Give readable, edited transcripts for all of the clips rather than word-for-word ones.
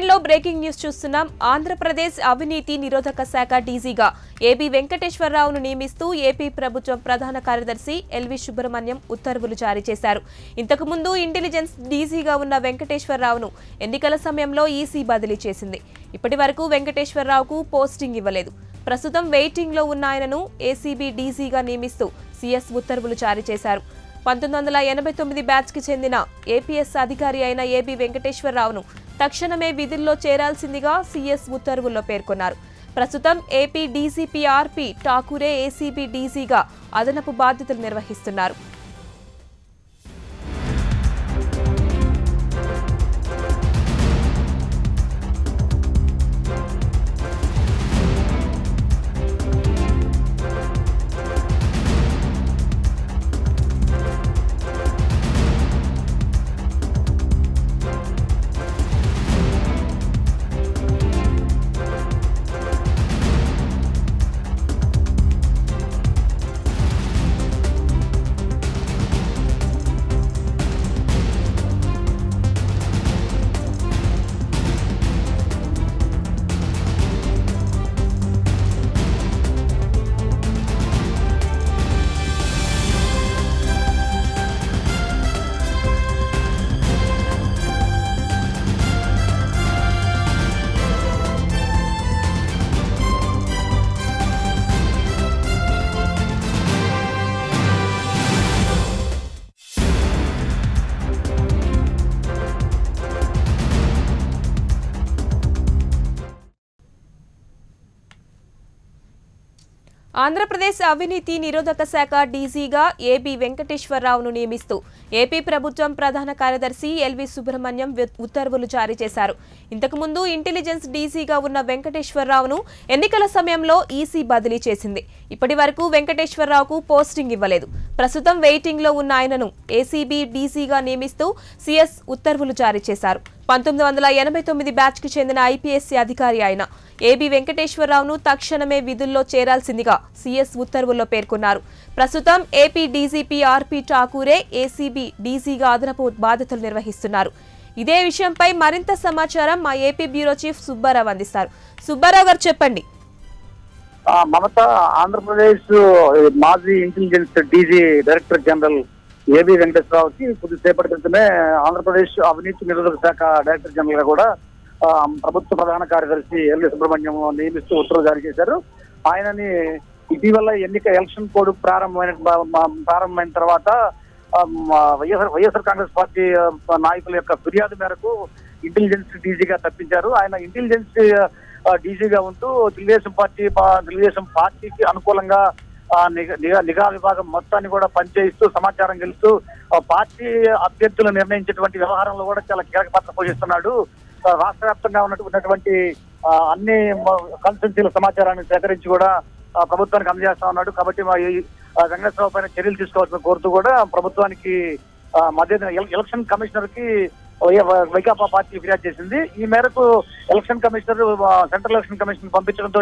బులెటిన్లో breaking news చూస్తున్నాం. ఆంధ్రప్రదేశ్ అవినీతి నిరోధక శాఖ డీజీగా ఏబీ వెంకటేశ్వరరావును నియమిస్తూ ఏపీ ప్రభుత్వం ప్రధాన కార్యదర్శి ఎల్వి సుబ్రహ్మణ్యం ఉత్తర్వులు జారీ చేశారు. ఇంతకుముందు ఇంటెలిజెన్స్ డీజీగా ఉన్న వెంకటేశ్వరరావును ఎన్నికల సమయంలో ఈసీ బదిలీ చేసింది. ఇప్పటి వరకు వెంకటేశ్వరరావుకు పోస్టింగ్ ఇవ్వలేదు. ప్రస్తుతం వెయిటింగ్లో ఉన్న ఆయనను ఏసీబీ డీజీగా నియమిస్తూ సీఎస్ ఉత్తర్వులు జారీ చేశారు. 1989 బ్యాచ్కి చెందిన ఏపీఎస్ అధికారి అయిన ఏబీ వెంకటేశ్వరరావును తక్షణమే విధుల్లో చేరాల్సిందిగా సీఎస్ ఉత్తర్వుల్లో పేర్కొన్నారు. ప్రస్తుతం ఏపీ డీజీపీ ఆర్పీ ఠాకూరే ఏసీబీ డీజీగా అదనపు బాధ్యతలు నిర్వహిస్తున్నారు. ఆంధ్రప్రదేశ్ అవినీతి నిరోధక శాఖ డీజీగా ఏబీ వెంకటేశ్వరరావును నియమిస్తూ ఏపీ ప్రభుత్వం ప్రధాన కార్యదర్శి ఎల్వి సుబ్రహ్మణ్యం ఉత్తర్వులు జారీ చేశారు. ఇంతకుముందు ఇంటెలిజెన్స్ డీజీగా ఉన్న వెంకటేశ్వరరావును ఎన్నికల సమయంలో ఈసీ బదిలీ చేసింది. ఇప్పటి వరకు వెంకటేశ్వరరావుకు పోస్టింగ్ ఇవ్వలేదు. ప్రస్తుతం వెయిటింగ్లో ఉన్న ఆయనను ఏసీబీ డీజీగా నియమిస్తూ సీఎస్ ఉత్తర్వులు జారీ చేశారు. 1989 బ్యాచ్కి చెందిన ఐపీఎస్సీ అధికారి అయిన ఏబీ వెంకటేశ్వరరావును తక్షణమే విధుల్లో చేరాల్సిందిగా సీఎస్ ఉత్తర్వుల్లో పేర్కొన్నారు. ప్రస్తుతం ఏపీ డీజీపీ ఆర్పీ ఠాకూరే ఏసీబీ డీజీగా అదనపు బాధ్యతలు నిర్వహిస్తున్నారు. ఇదే విషయంపై మరింత సమాచారం మా ఏపీ బ్యూరో చీఫ్ సుబ్బారావు అందిస్తారు. సుబ్బారావు గారు చెప్పండి. మమత, ఆంధ్రప్రదేశ్ మాజీ intelligence DG director general AB వెంకటేశ్వరరావుకి కొద్దిసేపటి క్రితమే ఆంధ్రప్రదేశ్ అవినీతి నిరోధక శాఖ డైరెక్టర్ జనరల్ గా కూడా ప్రభుత్వ ప్రధాన కార్యదర్శి ఎల్వి సుబ్రహ్మణ్యం నియమిస్తూ ఉత్తర్వులు జారీ చేశారు. ఆయనని ఇటీవల ఎలక్షన్ కోడ్ ప్రారంభమైన తర్వాత వైఎస్ఆర్ కాంగ్రెస్ పార్టీ నాయకుల యొక్క ఫిర్యాదు మేరకు ఇంటెలిజెన్స్ డీజీగా తప్పించారు. ఆయన ఇంటెలిజెన్స్ డీజీగా ఉంటూ తెలుగుదేశం పార్టీకి అనుకూలంగా నిఘా విభాగం మొత్తాన్ని కూడా పనిచేయిస్తూ సమాచారం గెలుస్తూ పార్టీ అభ్యర్థులు నిర్ణయించేటువంటి వ్యవహారంలో కూడా చాలా కీలక పాత్ర పోషిస్తున్నాడు. రాష్ట్ర వ్యాప్తంగా ఉన్నటువంటి అన్ని కన్సల్టెన్సీల సమాచారాన్ని సేకరించి కూడా ప్రభుత్వానికి అందజేస్తా ఉన్నాడు. కాబట్టి వెంకటేశ్వరరావు పైన చర్యలు తీసుకోవాల్సిన కోరుతూ కూడా ప్రభుత్వానికి మధ్య ఎలక్షన్ కమిషనర్ కి వైకాపా పార్టీ ఫిర్యాదు చేసింది. ఈ మేరకు election commissioner central election commission పంపించడంతో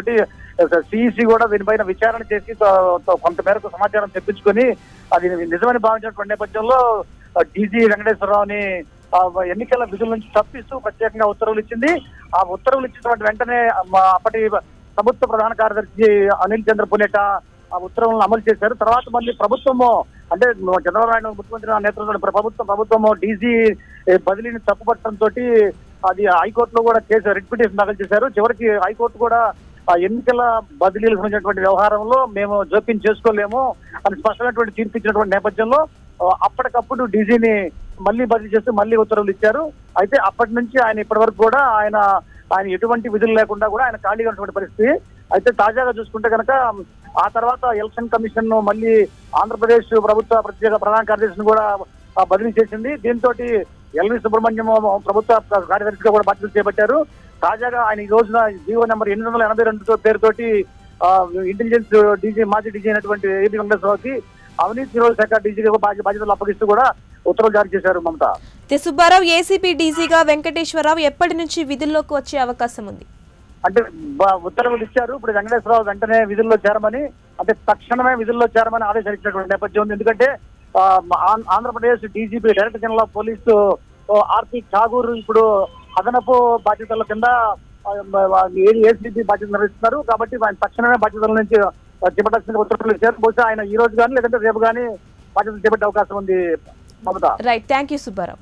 సిఈసి కూడా దీనిపైన విచారణ చేసి కొంత మేరకు సమాచారం తెప్పించుకొని అది నిజమని భావించినటువంటి నేపథ్యంలో డీజీ వెంకటేశ్వరరావుని ఎన్నికల విధుల నుంచి తప్పిస్తూ ప్రత్యేకంగా ఉత్తర్వులు ఇచ్చింది. ఆ ఉత్తర్వులు ఇచ్చినటువంటి వెంటనే అప్పటి ప్రభుత్వ ప్రధాన కార్యదర్శి అనిల్ చంద్ర పునేట ఆ ఉత్తర్వులను అమలు చేశారు. తర్వాత మళ్ళీ ప్రభుత్వము అంటే చంద్రబాబు నాయుడు ముఖ్యమంత్రి నేతృత్వంలో ప్రభుత్వము డీజీ బదిలీని తప్పుపట్టడంతో అది హైకోర్టులో కూడా కేసు రిట్ పిటిషన్ దాఖలు చేశారు. చివరికి హైకోర్టు కూడా ఎన్నికల బదిలీలకు సంబంధించినటువంటి వ్యవహారంలో మేము జోక్యం చేసుకోలేము అని స్పష్టమైనటువంటి తీర్పు ఇచ్చినటువంటి నేపథ్యంలో అప్పటికప్పుడు డీజీని మళ్ళీ బదిలీ చేస్తూ మళ్ళీ ఉత్తర్వులు ఇచ్చారు. అయితే అప్పటి నుంచి ఆయన ఇప్పటి వరకు కూడా ఆయన ఎటువంటి విధులు లేకుండా కూడా ఆయన ఖాళీగా ఉన్నటువంటి పరిస్థితి. అయితే తాజాగా చూసుకుంటే కనుక ఆ తర్వాత ఎలక్షన్ కమిషన్ మళ్ళీ ఆంధ్రప్రదేశ్ ప్రభుత్వ ప్రత్యేక ప్రధాన కార్యదర్శిని కూడా బదిలీ చేసింది. దీంతో ఎల్వి సుబ్రహ్మణ్యం ప్రభుత్వ కార్యదర్శిగా కూడా బాధ్యతలు చేపట్టారు. తాజాగా ఆయన ఈ రోజున జీవో నెంబర్ 882 పేరుతోటి ఇంటెలిజెన్స్ డీజీ మాజీ డీజీ అయినటువంటి ఏబీ వెంకటేశ్వరరావుకి అవినీతి నిరోధక శాఖ డీజీగా బాధ్యతలు అప్పగిస్తూ కూడా ఉత్తర్వులు జారీ చేశారు. మమత, సుబ్బారావు, ఏసీపీ డీజీగా వెంకటేశ్వరరావు ఎప్పటి నుంచి విధుల్లోకి వచ్చే అవకాశం ఉంది? అంటే ఉత్తర్వులు ఇచ్చారు. ఇప్పుడు వెంకటేశ్వరరావు వెంటనే విధుల్లో చేరమని, అంటే తక్షణమే విధుల్లో చేరమని ఆదేశాలు ఇచ్చినటువంటి నేపథ్యం ఉంది. ఎందుకంటే Andhra Pradesh DGP director general of police RP Thakur ఇప్పుడు అదనపు బాధ్యతల కింద ఏసీబీ బాధ్యతలు నిర్వహిస్తున్నారు. కాబట్టి ఆయన తక్షణమే బాధ్యతల నుంచి చేపట్టాల్సిన ఉత్తర్వులు ఇచ్చారు. బహుశా ఆయన ఈ రోజు కానీ లేదంటే రేపు కానీ బాధ్యతలు చేపట్టే అవకాశం ఉంది Mamata. Right, thank you Subbarao.